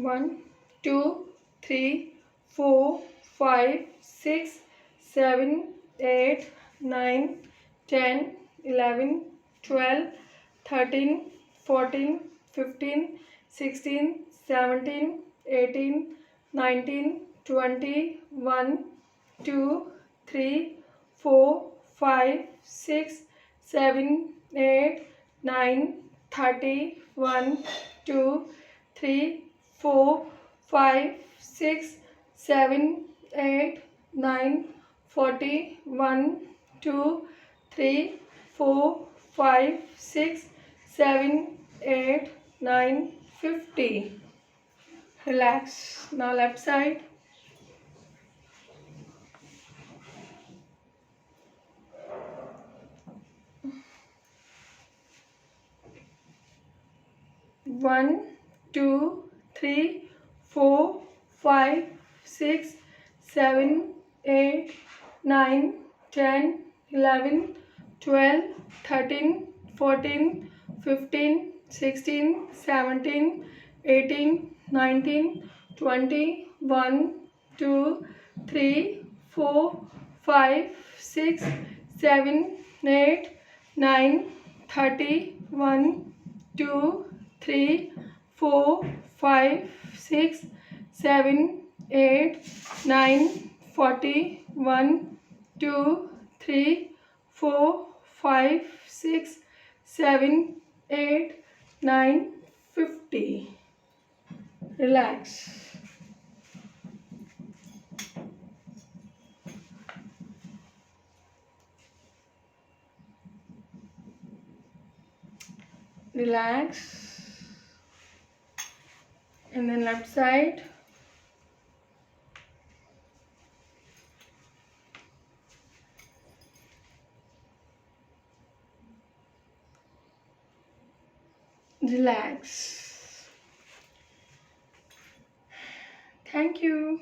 1, 2, 3, 4, 5, 6, 7, 8, 9, 10, 11, 12, 13, 14, 15, 16, 17, 18, 19, 20, 1, 2, 3, 4, 5, 6, 7, 8, 9, 30, 1, 2, 3, 4, 5, 6, 7, 8, 9, 40, 1, 2, 3, 4, 5, 6, 7, 8, 9, 50. Relax. Now left side. One, 2, 3, 4, 5, 6, 7, 8, 9, 10, 11, 12, 13, 14, 15, 16, 17, 18, 19, 20, 1, 2, 3, 4, 5, 6, 7, 8, 9, 30, 1, 2, 3, 4, 5, 6, 7, 8, 9, 40, 1, 2, 3, 4, 5, 6, 7, 8, 9, 50. Relax. Relax. And then left side. Relax. Thank you.